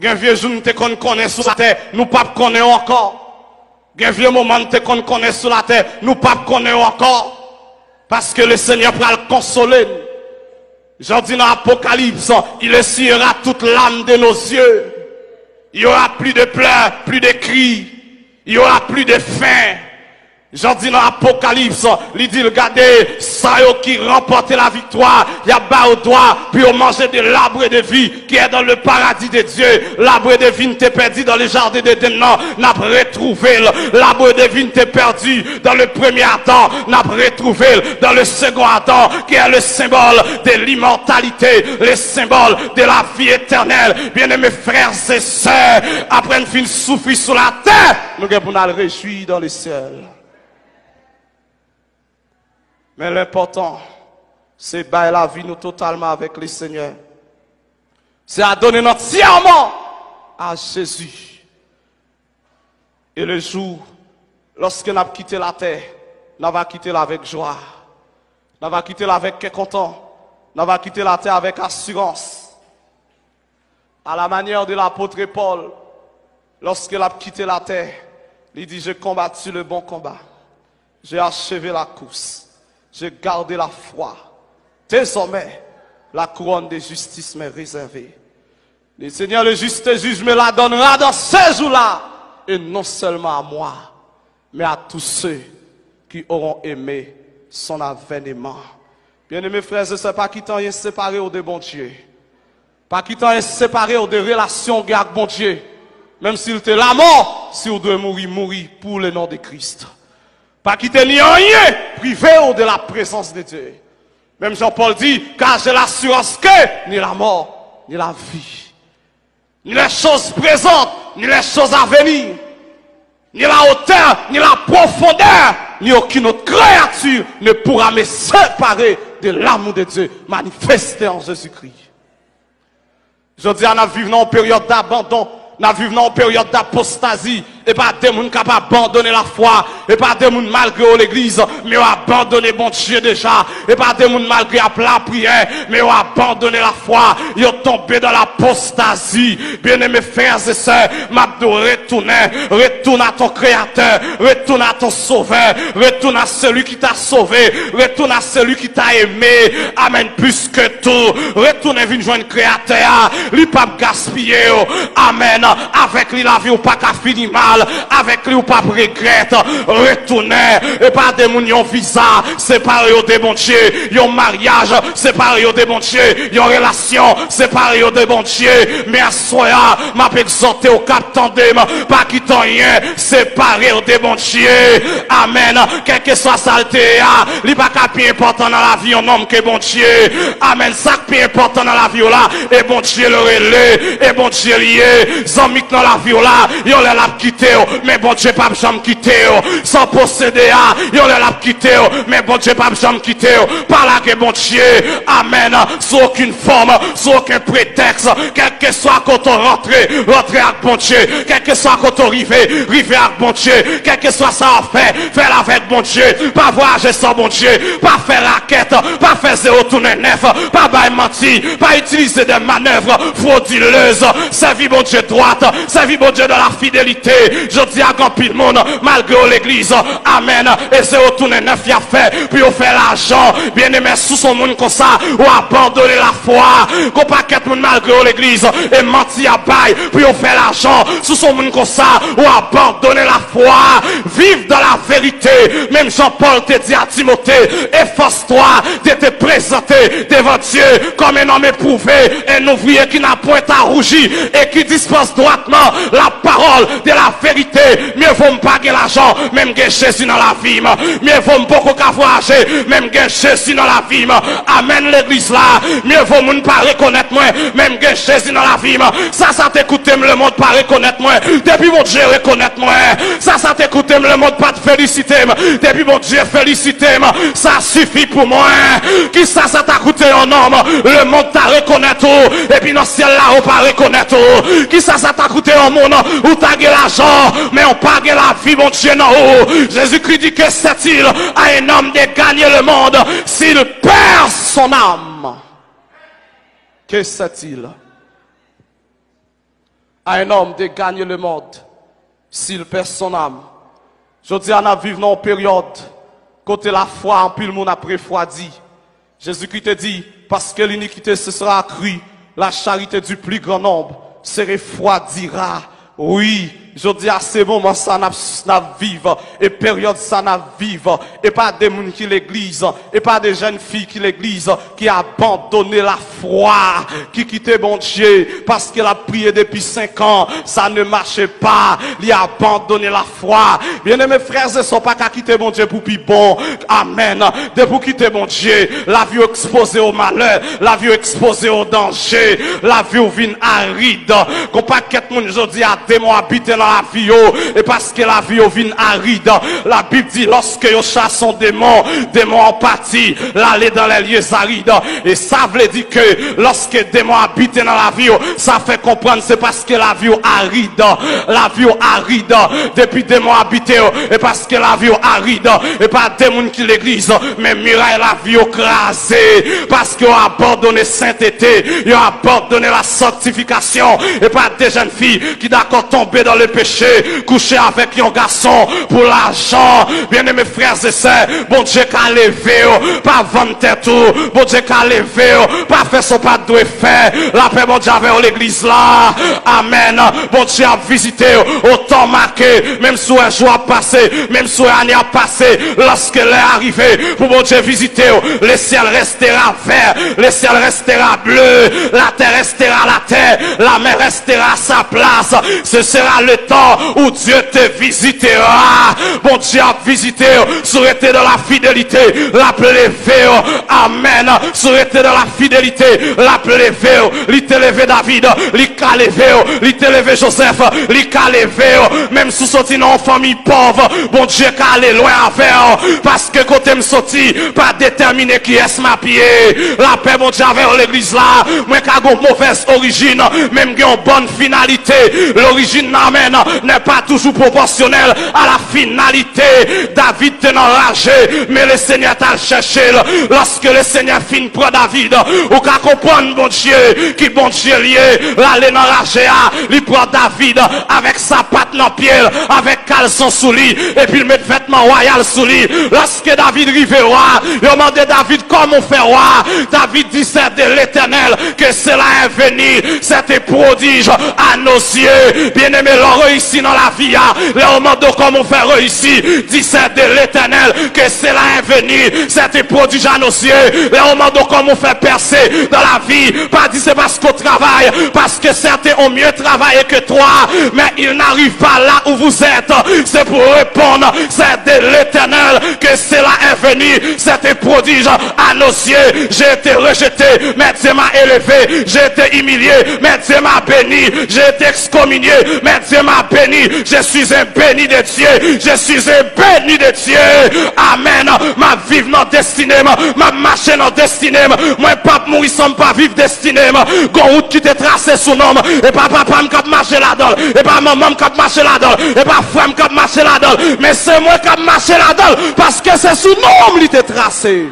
Gen vieux jour nous te connaît sur la terre, nous pas connaît encore. Gen vieux moment te connaît sur la terre, nous pas connaît encore. Parce que le Seigneur va le consoler. J'en dis dans l'Apocalypse, il essuiera toute l'âme de nos yeux. Il y aura plus de pleurs, plus de cris. Il y aura plus de faim. J'en dis dans l'Apocalypse, il dit, regardez, ça qui remporte la victoire, il y a bas au doigt, puis on mangeait de l'arbre de vie qui est dans le paradis de Dieu. L'arbre de vie n'était perdu dans les jardins d'Éden, non, n'a retrouvé. L'arbre de vie n'était perdu dans le premier Adam, n'a retrouvé dans le second Adam, qui est le symbole de l'immortalité, le symbole de la vie éternelle. Bien-aimés frères et sœurs, après une fin souffrir sur la terre, nous allons nous réjouir dans les cieux. Mais l'important, c'est de bailler la vie nous totalement avec le Seigneur. C'est à donner entièrement à Jésus. Et le jour, lorsque nous avons quitté la terre, nous avons quitté la avec joie. Nous avons quitté la avec content. Nous avons quitté la terre avec assurance. À la manière de l'apôtre Paul, lorsqu'il a quitté la terre, il dit, j'ai combattu le bon combat. J'ai achevé la course. J'ai gardé la foi. Désormais, la couronne de justice m'est réservée. Le Seigneur, le juste juge, me la donnera dans ces jours-là. Et non seulement à moi, mais à tous ceux qui auront aimé son avènement. Bien-aimés frères et sœurs, pas quittant rien séparé de bon Dieu. Pas quittant rien séparé de relations avec bon Dieu. Même s'il était la mort, si vous devez mourir pour le nom de Christ. Pas quitter ni rien privé de la présence de Dieu. Même Jean-Paul dit, car j'ai l'assurance que ni la mort, ni la vie, ni les choses présentes, ni les choses à venir, ni la hauteur, ni la profondeur, ni aucune autre créature ne pourra me séparer de l'amour de Dieu manifesté en Jésus-Christ. Je dis, on a vécu dans une période d'abandon. Nous vivons en période d'apostasie. Et pas des gens capables d'abandonner la foi. Et pas des gens malgré l'église. Mais ont abandonné bon Dieu déjà. Et pas des gens malgré la prière. Mais ont abandonné la foi. Ils ont tombé dans l'apostasie. Bien-aimés frères et sœurs, m'abdou retourne à ton créateur. Retourne à ton sauveur. Retourne à celui qui t'a sauvé. Retourne à celui qui t'a aimé. Amen. Plus que tout. Retourne venir joindre créateur. Lui pas gaspiller. Amen. Avec lui, la vie ou pas qu'à finir mal. Avec lui, ou pas regrette. Retournez. Et pas des moun yon visa. Séparé au de bon Dieu. Yon mariage. Séparé au de bon Dieu. Yon relation. Séparé au de bon Dieu. Mais à soya, m'a exhorté au cap tandem. Pas quittant rien. Séparé au de bon Dieu. Amen. Quel que soit saleté. Li pas qu'à plus important dans la vie. Un homme que bon Dieu. Amen. Ça qui est important dans la vie là. Et bon Dieu le relais. Et bon Dieu lié. Zami dans la vie là, yon l'a quitté, mais bon Dieu pas jamais quitté, sans posséder, yon l'a quitté, mais bon Dieu pas jamais quitté, par là que bon Dieu, amen, sans aucune forme, sans aucun prétexte, quel que soit quand on rentre avec bon Dieu, quel que soit quand on arrive avec bon Dieu, quel que soit ça on fait avec bon Dieu, pas voyager sans bon Dieu, pas faire raquette, pas faire zéro tourner neuf, pas bailler mentir, pas utiliser des manœuvres frauduleuses, servir bon Dieu droite, servir bon Dieu dans la fidélité. Je dis à grand pile monde, malgré l'église, amen. Et c'est retourner neuf y a fait, puis on fait l'argent. Bien aimé sous son monde comme ça, ou abandonner la foi. Qu'on paquet monde malgré l'église, et mentir à bail, puis on fait l'argent. Sous son monde comme ça, ou abandonner la foi. Vive dans la vérité. Même Jean-Paul te dit à Timothée, efforce-toi de te présenter devant Dieu comme un homme éprouvé, un ouvrier qui n'a point à rougir et qui dispose droitement la parole de la vérité. Mieux vaut me paguer l'argent, même que Jésus dans la vie. Mieux vaut me beaucoup qu'à voyager, même que Jésus dans la vie. Amen l'église là. Mieux vaut me pas reconnaître moi, même que Jésus dans la vie. Ça t'écoute le monde pas reconnaître moi. Depuis mon Dieu reconnaître moi. Ça t'écoute le monde pas te féliciter. Depuis mon Dieu féliciter. Ça suffit pour moi. Qui ça t'a coûté un homme. Le monde t'a reconnaître. Et puis dans le ciel là on pas reconnaître. Qui ça t'a coûté un monde où t'as gagné l'argent, mais on pas gagné la vie, mon Dieu, non. Jésus-Christ dit que c'est-il à un homme de gagner le monde s'il perd son âme? Que c'est-il? à un homme de gagner le monde s'il perd son âme. Je dis à nous vivre dans une période côté la foi en pile monde après refroidi. Jésus-Christ te dit, parce que l'iniquité se sera accrue, la charité du plus grand nombre se refroidira. Oui, je dis à ces moments, ça n'a vivre, et période ça n'a vivre, et pas des gens qui l'église, et pas des jeunes filles qui l'église, qui a abandonné la foi, qui quittait bon Dieu, parce qu'elle a prié depuis 5 ans, ça ne marchait pas, il a abandonné la foi. Bien aimés frères et sœurs, pas qu'à quitter bon Dieu pour plus bon, amen, de pour quitter bon Dieu, la vie exposée au malheur, la vie exposée au danger, la vie vient aride, qu'on pas qu'être monde aujourd'hui à démon habiter dans la vie, et parce que la vie vient aride, la Bible dit lorsque yo chasse un démon, démon en partie, l'aller dans les lieux arides, et ça veut dire que lorsque démon habite dans la vie, ça fait comprendre c'est parce que la vie aride, la vie aride, depuis démon habite, et parce que la vie aride, et pas démon qui l'église, mais miraille la vie écrasée, parce qu'ils ont abandonné sainteté, ils ont abandonné la sanctification, et pas des jeunes filles qui d'accord tomber dans le péché, coucher avec un garçon pour l'argent. Bien aimés frères et sœurs, bon Dieu qu'a levé, pas vendre tout, bon Dieu qu'a levé, pas faire son pas de faire, la paix bon Dieu avec l'église là, amen, bon Dieu a visité, au temps marqué, même si un jour a passé, même si une année a passé, lorsque l'est arrivé, pour bon Dieu visiter, le ciel restera vert, le ciel restera bleu, la terre restera la terre, la mer restera à sa place. Ce sera le temps où Dieu te visitera. Bon Dieu a visité, souhaité dans la fidélité, l'appelé Véo, amen, souhaité dans la fidélité, l'appelé Véo, il t'a levé David, il t'a levé, il t'a levé Joseph, il t'a levé, même sous sorti dans une famille pauvre, bon Dieu qu'a allé loin avec, parce que côté me sorti, pas déterminé qui est ma pied, la paix bon Dieu avec l'église là, moi qu'a une mauvaise origine, même qui a une bonne finalité, l'origine n'amène n'est pas toujours proportionnelle à la finalité. David est enragé, mais le Seigneur t'a cherché. Lorsque le Seigneur finit pour David, ou qu'à comprendre bon Dieu, qui bon Dieu lié, l'aller enragé, il prend David avec sa patte dans pied, avec caleçon sous lui, et puis il met vêtements royal sous lui. Lorsque David arrive roi, il demande David comment faire roi. David dit c'est de l'Éternel que cela est venu, c'était prodige à nos yeux. Bien aimé, l'on réussit dans la vie, le moment comment faire réussir, dit c'est de l'Éternel que cela est venu, c'était prodige à nos yeux. Le moment comment faire percer dans la vie, pas dit c'est parce qu'on travaille, parce que certains ont mieux travaillé que toi, mais ils n'arrivent pas là où vous êtes. C'est pour répondre, c'est de l'Éternel que cela est venu, c'était prodige à nos yeux. J'ai été rejeté, mais Dieu m'a élevé, j'ai été humilié, mais Dieu m'a béni, j'ai été excommunié, mais Dieu m'a béni, je suis un béni de Dieu, je suis un béni de Dieu, amen. Ma vivre dans destinée, ma marcher dans destinée, moi pas mourir sans pas vivre destinée, gon route qui te tracé sous nom, et pas papa qui marcher là-dedans, et pas maman qui marcher là-dedans, et pas frère qui marcher là-dedans, mais c'est moi qui marcher là-dedans, parce que c'est sous nom qui te tracé.